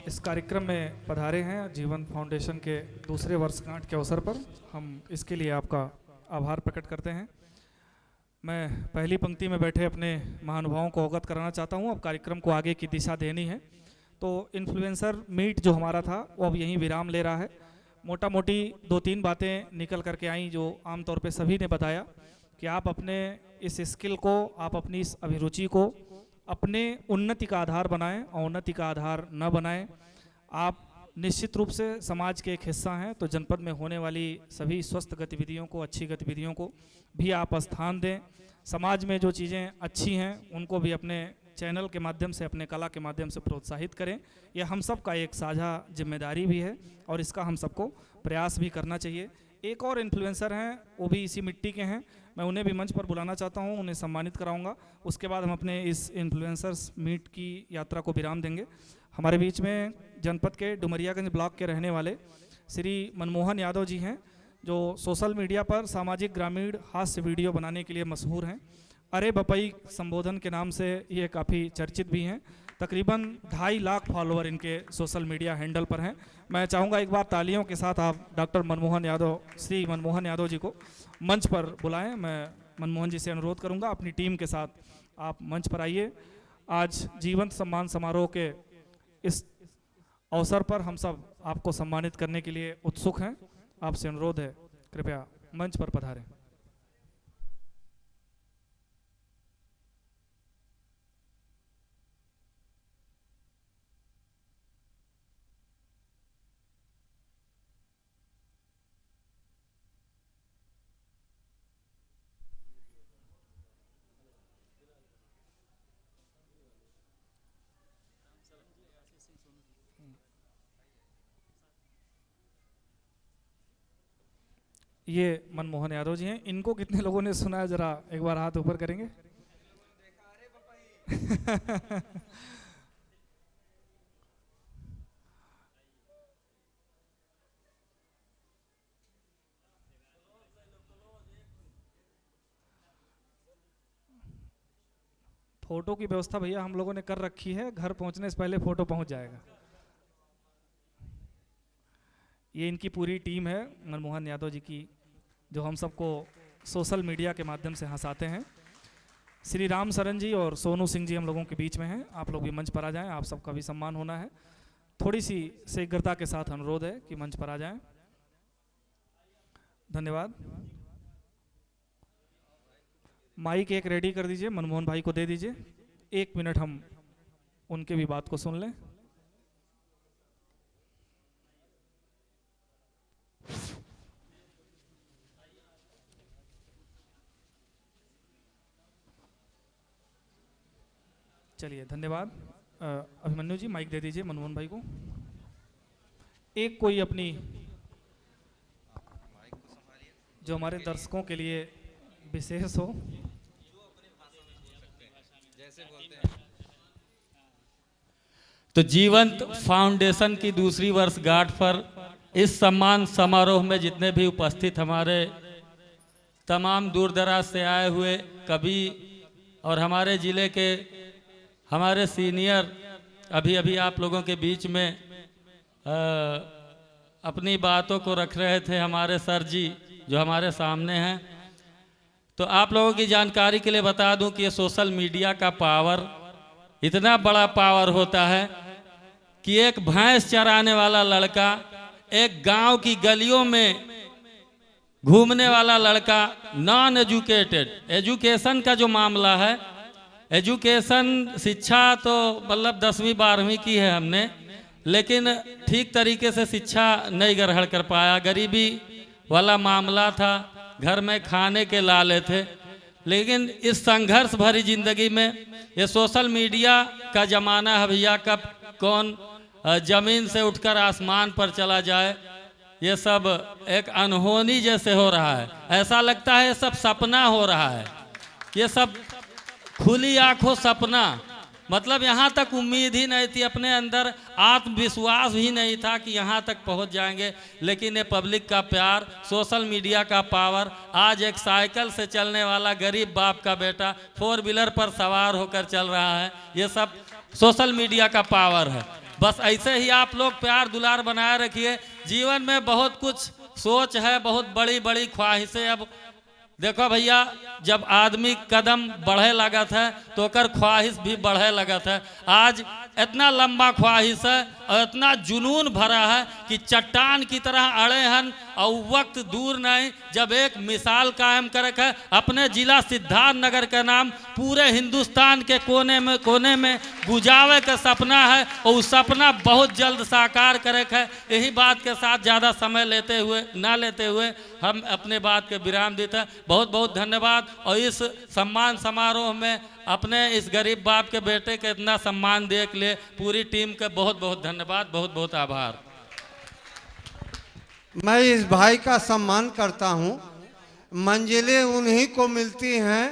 इस कार्यक्रम में पधारे हैं जीवन फाउंडेशन के दूसरे वर्षगांठ के अवसर पर। हम इसके लिए आपका आभार प्रकट करते हैं। मैं पहली पंक्ति में बैठे अपने महानुभावों को अवगत कराना चाहता हूं। अब कार्यक्रम को आगे की दिशा देनी है, तो इन्फ्लुएंसर मीट जो हमारा था वो अब यहीं विराम ले रहा है। मोटा मोटी 2-3 बातें निकल करके आई जो आमतौर पे सभी ने बताया कि आप अपने इस स्किल को, आप अपनी इस अभिरुचि को अपने उन्नति का आधार बनाएं, अवनति का आधार न बनाएं। आप निश्चित रूप से समाज के एक हिस्सा हैं, तो जनपद में होने वाली सभी स्वस्थ गतिविधियों को, अच्छी गतिविधियों को भी आप स्थान दें। समाज में जो चीज़ें अच्छी हैं उनको भी अपने चैनल के माध्यम से, अपने कला के माध्यम से प्रोत्साहित करें। यह हम सब का एक साझा जिम्मेदारी भी है और इसका हम सबको प्रयास भी करना चाहिए। एक और इन्फ्लुएंसर हैं, वो भी इसी मिट्टी के हैं, मैं उन्हें भी मंच पर बुलाना चाहता हूं, उन्हें सम्मानित कराऊंगा। उसके बाद हम अपने इस इन्फ्लुएंसर्स मीट की यात्रा को विराम देंगे। हमारे बीच में जनपद के डुमरियागंज ब्लॉक के रहने वाले श्री मनमोहन यादव जी हैं, जो सोशल मीडिया पर सामाजिक ग्रामीण हास्य वीडियो बनाने के लिए मशहूर हैं। अरे बपई संबोधन के नाम से ये काफ़ी चर्चित भी हैं। तकरीबन 2.5 लाख फॉलोअर इनके सोशल मीडिया हैंडल पर हैं। मैं चाहूँगा एक बार तालियों के साथ आप डॉक्टर मनमोहन यादव, श्री मनमोहन यादव जी को मंच पर बुलाएं। मैं मनमोहन जी से अनुरोध करूंगा अपनी टीम के साथ आप मंच पर आइए। आज जीवंत सम्मान समारोह के इस अवसर पर हम सब आपको सम्मानित करने के लिए उत्सुक हैं। आपसे अनुरोध है, कृपया मंच पर पधारें। ये मनमोहन यादव जी हैं। इनको कितने लोगों ने सुना है, जरा एक बार हाथ ऊपर करेंगे। फोटो की व्यवस्था भैया हम लोगों ने कर रखी है, घर पहुंचने से पहले फोटो पहुंच जाएगा। ये इनकी पूरी टीम है मनमोहन यादव जी की, जो हम सबको सोशल मीडिया के माध्यम से हंसाते हैं। श्री राम सरन जी और सोनू सिंह जी हम लोगों के बीच में हैं। आप लोग भी मंच पर आ जाएं, आप सबका भी सम्मान होना है। थोड़ी सी शीघ्रता के साथ अनुरोध है कि मंच पर आ जाएं। धन्यवाद। माइक एक रेडी कर दीजिए, मनमोहन भाई को दे दीजिए। 1 मिनट हम उनके भी बात को सुन लें। चलिए, धन्यवाद। अभिमन्यु जी माइक दे दीजिए मनमोहन भाई को। एक कोई अपनी, जो हमारे दर्शकों के लिए विशेष हो। तो जीवंत फाउंडेशन की दूसरी वर्षगांठ पर इस सम्मान समारोह में जितने भी उपस्थित हमारे तमाम दूर दराज से आए हुए कवि और हमारे ज़िले के हमारे सीनियर अभी अभी आप लोगों के बीच में अपनी बातों को रख रहे थे, हमारे सर जी जो हमारे सामने हैं। तो आप लोगों की जानकारी के लिए बता दूं कि ये सोशल मीडिया का पावर इतना बड़ा पावर होता है कि एक भैंस चराने वाला लड़का, एक गांव की गलियों में घूमने वाला लड़का, नॉन एजुकेटेड, एजुकेशन का जो मामला है, एजुकेशन शिक्षा तो मतलब 10वीं 12वीं की है हमने, लेकिन ठीक तरीके से शिक्षा नहीं ग्रहण कर पाया। गरीबी वाला मामला था, घर में खाने के लाले थे। लेकिन इस संघर्ष भरी जिंदगी में ये सोशल मीडिया का जमाना है भैया, कब कौन जमीन से उठकर आसमान पर चला जाए, ये सब एक अनहोनी जैसे हो रहा है। ऐसा लगता है ये सब सपना हो रहा है, ये सब खुली आंखों सपना। मतलब यहाँ तक उम्मीद ही नहीं थी, अपने अंदर आत्मविश्वास भी नहीं था कि यहाँ तक पहुँच जाएंगे। लेकिन ये पब्लिक का प्यार, सोशल मीडिया का पावर, आज एक साइकिल से चलने वाला गरीब बाप का बेटा 4 व्हीलर पर सवार होकर चल रहा है, ये सब सोशल मीडिया का पावर है। बस ऐसे ही आप लोग प्यार दुलार बनाए रखिए। जीवन में बहुत कुछ सोच है, बहुत बड़ी बड़ी ख्वाहिशें। अब देखो भैया, जब आदमी कदम बढ़े लगत है तो ओकर ख्वाहिश भी बढ़े लगत है। आज इतना लंबा ख्वाहिश है और इतना जुनून भरा है कि चट्टान की तरह अड़े हन और वक्त दूर नहीं जब एक मिसाल कायम करक है। अपने जिला सिद्धार्थ नगर का नाम पूरे हिंदुस्तान के कोने में गुजावे का सपना है और उस सपना बहुत जल्द साकार करक है। यही बात के साथ ज़्यादा समय ना लेते हुए हम अपने बात के विराम देते हैं। बहुत बहुत धन्यवाद। और इस सम्मान समारोह में अपने इस गरीब बाप के बेटे के इतना सम्मान देने के लिए पूरी टीम का बहुत बहुत धन्यवाद, बहुत बहुत आभार। मैं इस भाई का सम्मान करता हूं। मंजिलें उन्हीं को मिलती हैं,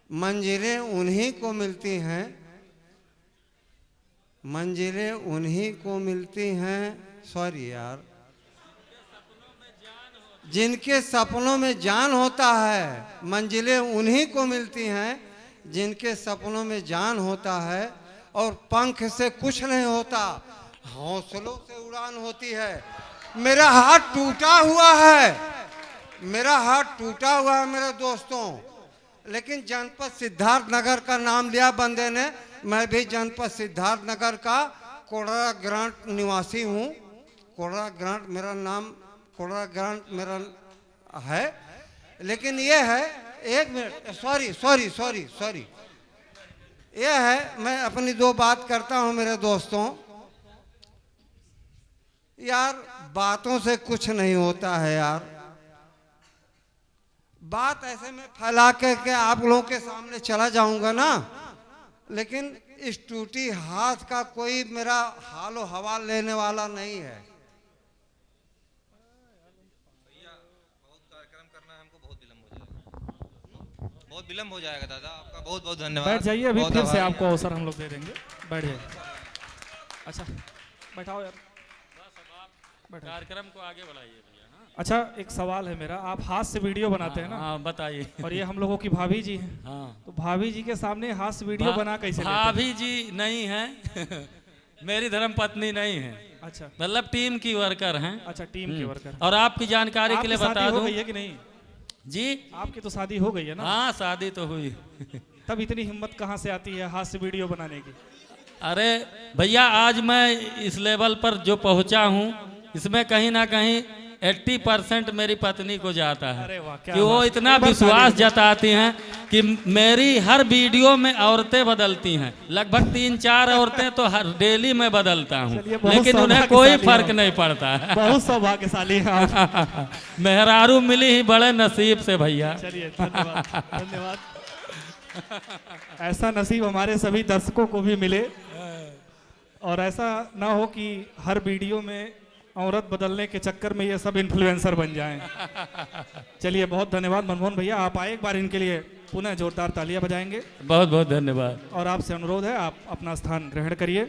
मंजिलें उन्हीं को मिलती हैं, मंजिलें उन्हीं को मिलती हैं। सॉरी यार, जिनके सपनों में जान होता है, मंजिलें उन्हीं को मिलती हैं जिनके सपनों में जान होता है। और पंख से कुछ नहीं होता, हौसलों से उड़ान होती है। मेरा हाथ टूटा हुआ है, मेरा हाथ टूटा हुआ है मेरे दोस्तों, लेकिन जनपद सिद्धार्थ नगर का नाम लिया बंदे ने। मैं भी जनपद सिद्धार्थ नगर का कोड़रा ग्रांट निवासी हूँ। कोड़रा ग्रांट मेरा नाम, कोड़रा ग्रांट मेरा है। लेकिन ये है, एक मिनट, सॉरी, ये है, मैं अपनी दो बात करता हूँ मेरे दोस्तों। यार बातों से कुछ नहीं होता है यार। बात ऐसे में फैला के आप लोगों के सामने चला जाऊंगा ना, लेकिन इस टूटी हाथ का कोई मेरा हालो हवाल लेने वाला नहीं है। बहुत विलम्ब हो जाएगा दादा, आपका बहुत बहुत धन्यवाद। बैठ जाइए, अभी बहुत फिर से आभारी आपको अवसर हम लोग दे देंगे। बैठ जाइए। अच्छा बैठाओ यार, बैठाओ। कार्यक्रम को आगे बढ़ाइए भैया। हाँ? अच्छा एक सवाल है मेरा, आप हाथ से वीडियो बनाते हैं ना? हाँ बताइए। और ये हम लोगों की भाभी जी हैं, हाँ, तो भाभी जी के सामने हाथ से वीडियो बना कैसे लेते हैं? भाभी जी नहीं है मेरी धर्म पत्नी नहीं है, अच्छा मतलब टीम की वर्कर हैं। अच्छा, टीम के वर्कर। और आपकी जानकारी के लिए आपकी बता शादी हो दूं गई है कि नहीं? जी, आपकी तो शादी हो गई है ना? हाँ शादी तो हुई। तब इतनी हिम्मत कहाँ से आती है हाथ से वीडियो बनाने की? अरे भैया, आज मैं इस लेवल पर जो पहुंचा हूं, इसमें कहीं ना कहीं 80% मेरी पत्नी को जाता है। अरे वाह, क्या कि वो बात। इतना एक बार विश्वास ताली। जताती हैं कि मेरी हर वीडियो में औरतें बदलती हैं। लगभग 3-4 औरतें तो हर डेली में बदलता हूँ, चलिए, बहुत लेकिन उन्हें सौभाग्यशाली कोई हो। फर्क नहीं पड़ता है। बहुत सौभाग्यशाली हैं आप। मेहरारू मिली ही बड़े नसीब से भैया। चलिए धन्यवाद, धन्यवाद। ऐसा नसीब हमारे सभी दर्शकों को भी मिले, और ऐसा ना हो कि हर वीडियो में औरत बदलने के चक्कर में ये सब इन्फ्लुएंसर बन जाएं। चलिए बहुत धन्यवाद मनमोहन भैया, आप आए, एक बार इनके लिए पुनः जोरदार तालियां बजाएंगे। बहुत बहुत धन्यवाद। और आपसे अनुरोध है, आप अपना स्थान ग्रहण करिए।